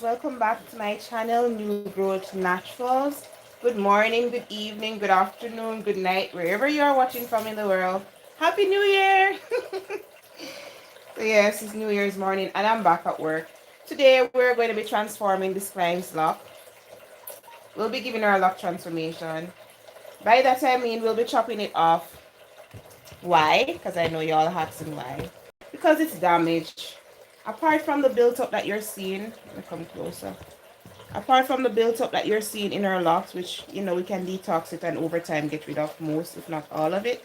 welcome back to my channel, New Growth Naturals. Good morning, good evening, good afternoon, good night, wherever you are watching from in the world. Happy New Year! So yes, it's New Year's morning and I'm back at work. Today we're going to be transforming this client's lock. We'll be giving her a lock transformation. By that I mean we'll be chopping it off. Why? Because I know you all asking why. Because it's damaged. Apart from the built up that you're seeing, let me come closer. Apart from the built up that you're seeing in our locks, which we can detox it and over time get rid of most, if not all of it.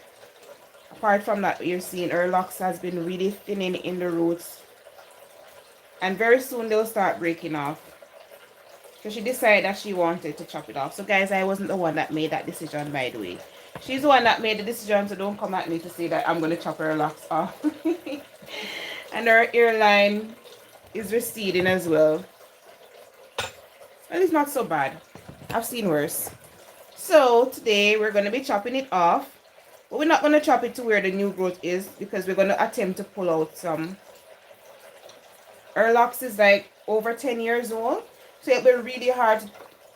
Apart from that, you're seeing our locks has been really thinning in the roots, and very soon they'll start breaking off. So she decided that she wanted to chop it off. So guys, I wasn't the one that made that decision, by the way. She's the one that made the decision, so don't come at me to say that I'm going to chop her locks off. And her hairline is receding as well. Well, it's not so bad. I've seen worse. So today we're going to be chopping it off. But we're not going to chop it to where the new growth is, because we're going to attempt to pull out some. Her locks is like over 10 years old. So it'll be really hard to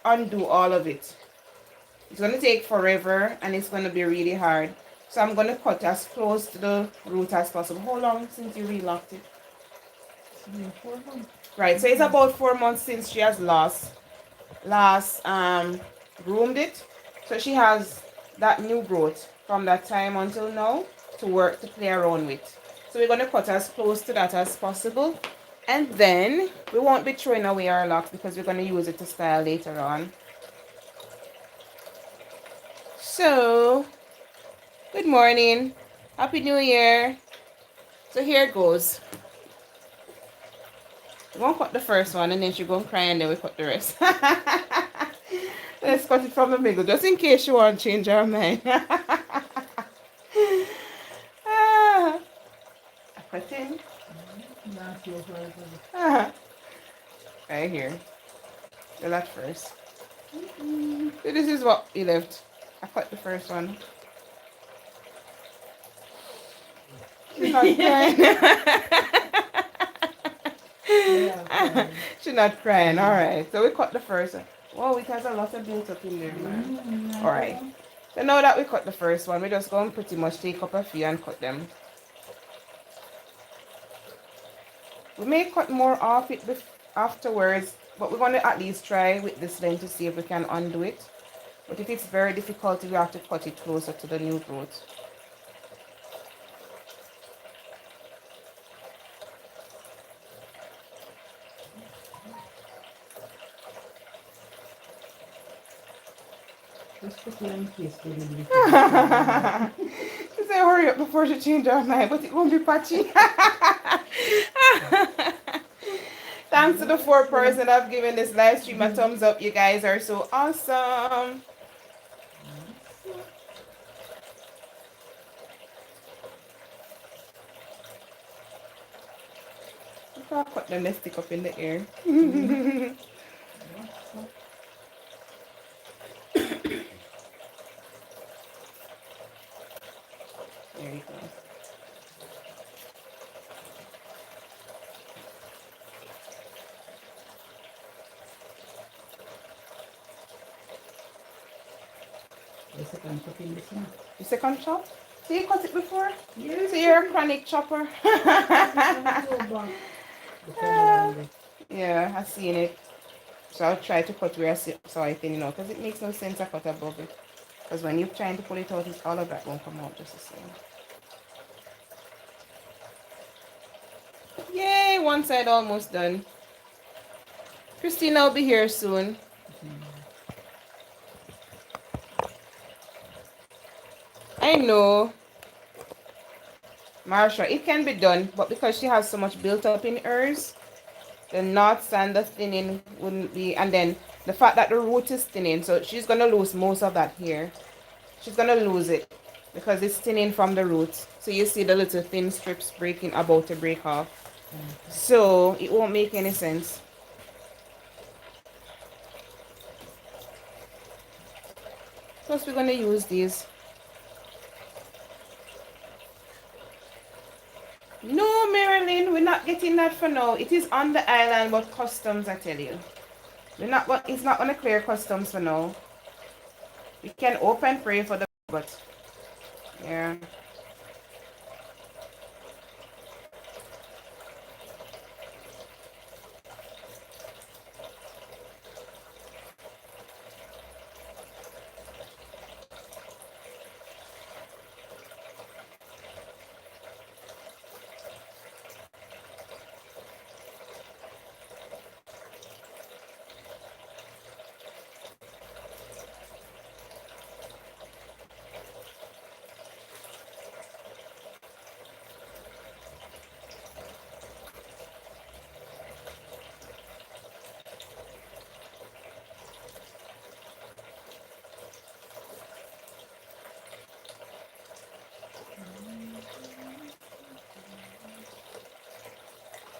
undo all of it. It's going to take forever and it's going to be really hard. So I'm going to cut as close to the root as possible. How long since you relocked it? 4 months. Right, so it's about 4 months since she has last groomed it. So she has that new growth from that time until now to play around with. So we're going to cut as close to that as possible. And then we won't be throwing away our locks because we're going to use it to style later on. So, good morning. Happy New Year. So here it goes. We're going to cut the first one and then she's going to cry and then we cut the rest. Let's cut it from the middle just in case she won't change her mind. Cutting. Right here. The left first. So this is what we left. I cut the first one. She's not crying. She's not crying. Alright. So we cut the first one. Whoa, it has a lot of built up in there, man. Alright. So now that we cut the first one, we're just going to pretty much take up a few and cut them. We may cut more off it afterwards, but we're going to at least try with this length to see if we can undo it. But if it's very difficult, we have to cut it closer to the new growth. Just put it in case we need She said hurry up before she change her mind, but it won't be patchy. Thanks to the 4 person that have given this live stream a thumbs up. You guys are so awesome. If I cut them, they stick up in the air. There you go. the second cooking this one. The second chop? So you cut it before? Yes. So you're a chronic chopper. Yeah, I've seen it. So I'll try to cut where I saw it in, because it makes no sense to cut above it. Because when you're trying to pull it out, it's all of that won't come out just the same. Yay, one side almost done. Christina will be here soon. I know. Marsha, it can be done, but because she has so much built up in hers, the knots and the thinning wouldn't be, and then the fact that the root is thinning, so she's going to lose most of that here. She's going to lose it because it's thinning from the roots. So you see the little thin strips about to break off. So it won't make any sense. Plus we're going to use these. No, Marilyn, we're not getting that for now. It is on the island, but customs, I tell you. We're not. It's not gonna clear customs for now. We can hope and pray for the, but yeah.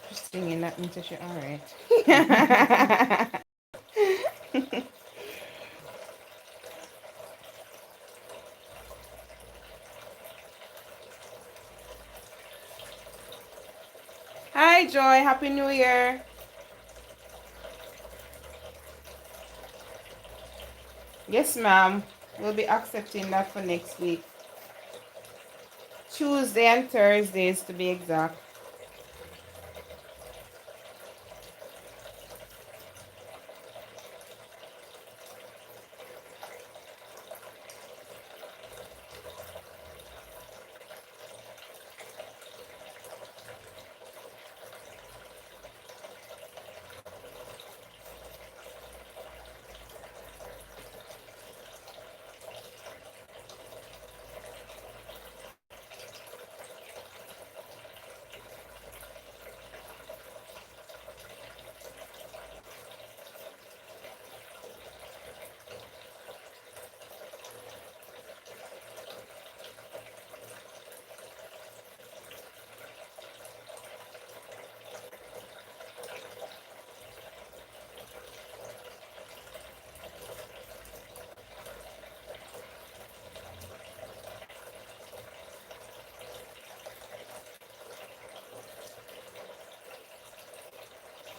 Just singing that means she all right. Hi, Joy. Happy New Year. Yes, ma'am. We'll be accepting that for next week. Tuesday and Thursdays to be exact.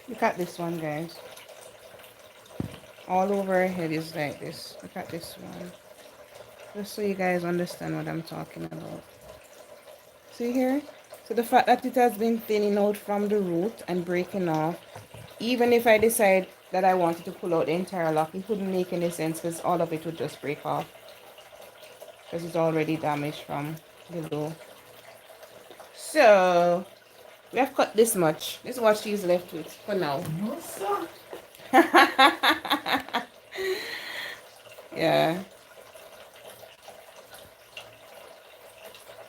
Look at this one, guys. All over her head is like this. Look at this one. Just so you guys understand what I'm talking about. See here? So the fact that it has been thinning out from the root and breaking off, even if I decide that I wanted to pull out the entire lock, it wouldn't make any sense because all of it would just break off because it's already damaged from below. So we have cut this much. This is what she's left with for now. No, sir. Yeah.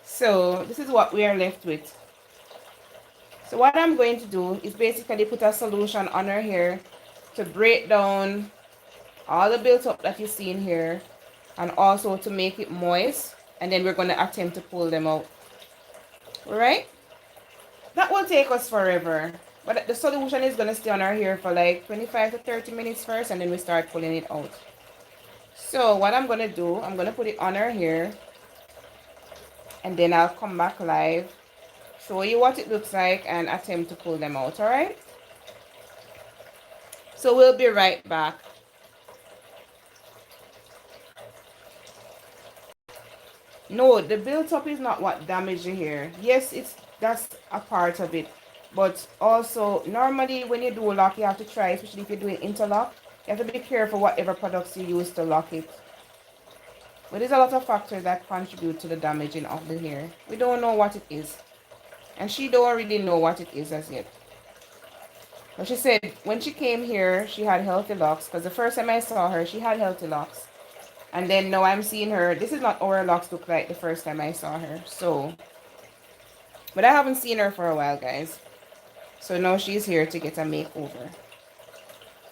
So this is what we are left with. So what I'm going to do is basically put a solution on her hair to break down all the built up that you see in here and also to make it moist, and then we're going to attempt to pull them out. All right? That will take us forever, but the solution is going to stay on our hair for like 25 to 30 minutes first, and then we start pulling it out. So what I'm going to do, I'm going to put it on our hair, and then I'll come back live, show you what it looks like, and attempt to pull them out. All right? So we'll be right back. No, the built up is not what damaged the hair. Yes, that's a part of it. But also, normally when you do lock, you have to try, especially if you're doing interlock, you have to be careful whatever products you use to lock it. But there's a lot of factors that contribute to the damaging of the hair. We don't know what it is. And she don't really know what it is as yet. But she said when she came here, she had healthy locks. Because the first time I saw her, she had healthy locks. And then now I'm seeing her. This is not how her locks look like the first time I saw her. So, but I haven't seen her for a while, guys. So now she's here to get a makeover.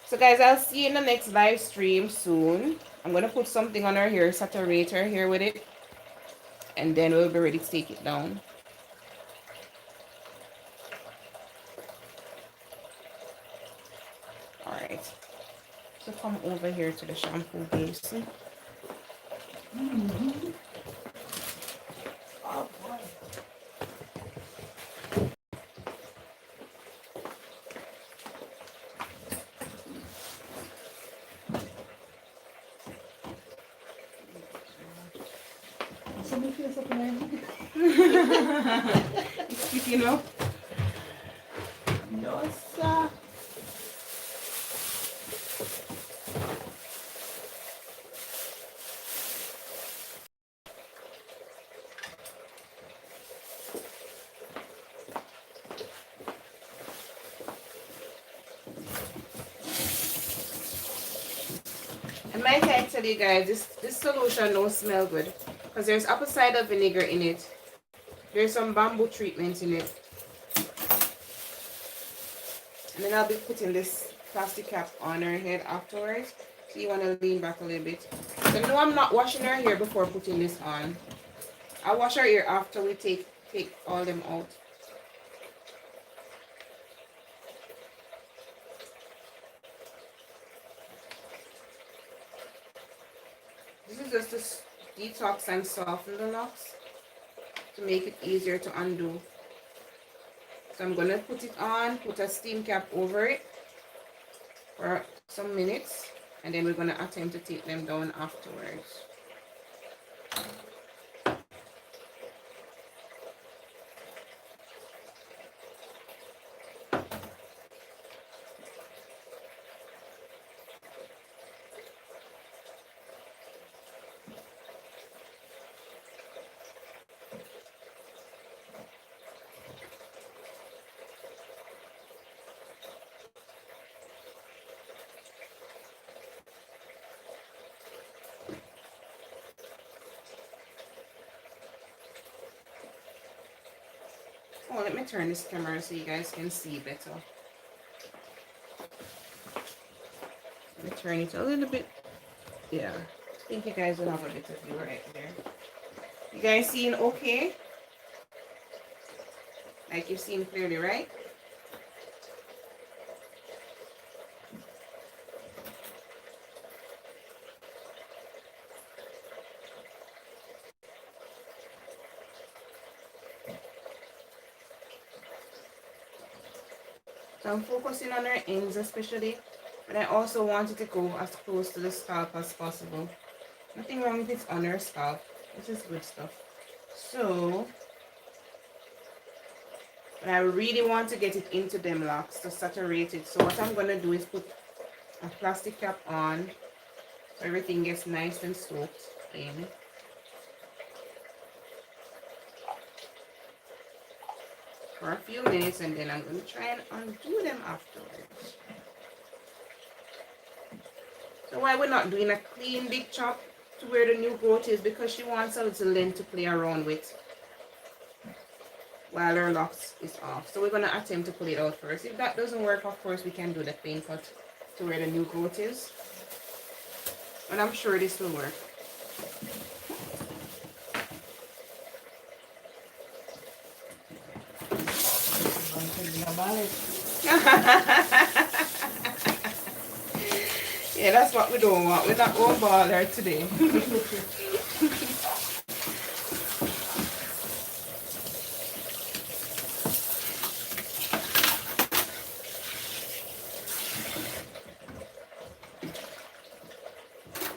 So guys, I'll see you in the next live stream soon. I'm going to put something on her hair, saturate her hair with it. And then we'll be ready to take it down. Alright. So come over here to the shampoo basin. Oh, boy. me face up in my It's sticking up. No, sir. And might I tell you guys, this solution don't smell good because there's apple cider vinegar in it. There's some bamboo treatment in it. And then I'll be putting this plastic cap on her head afterwards. So you want to lean back a little bit. So no, I'm not washing her hair before putting this on. I'll wash her hair after we take all them out. This is just to detox and soften the locks to make it easier to undo. So I'm going to put it on, put a steam cap over it for some minutes, and then we're going to attempt to take them down afterwards. Oh, let me turn this camera so you guys can see better. Let me turn it a little bit. Yeah, I think you guys will have a better view right there. You guys seeing okay? Like you're seeing clearly, right? So I'm focusing on her ends especially, but I also want it to go as close to the scalp as possible. Nothing wrong with it on her scalp. This is good stuff. So, but I really want to get it into them locks to saturate it. So what I'm going to do is put a plastic cap on so everything gets nice and soaked in. For a few minutes, and then I'm going to try and undo them afterwards. So why we're not doing a clean big chop to where the new growth is, because she wants a little length to play around with while her locks is off. So we're going to attempt to pull it out first. If that doesn't work, of course, we can do the clean cut to where the new growth is. And I'm sure this will work. Yeah, that's what we don't want. We're not going to ball her today.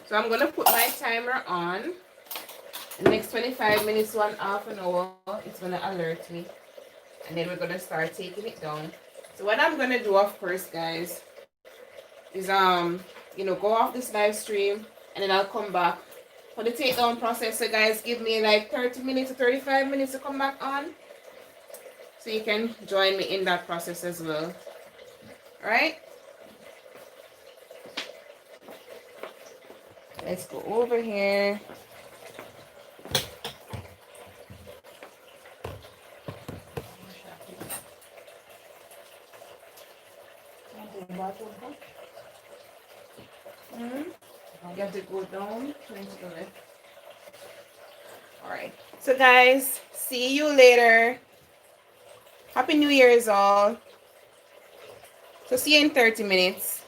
So I'm going to put my timer on. The next 25 minutes, 1/2 an hour, it's going to alert me. And then we're going to start taking it down. So what I'm going to do, of course, guys, is go off this live stream, and then I'll come back for the takedown process. So guys, give me like 30 minutes to 35 minutes to come back on, so you can join me in that process as well. All right, let's go over here. You have to go down, turn to the left. All right, so guys, see you later. Happy New Year's all. So see you in 30 minutes.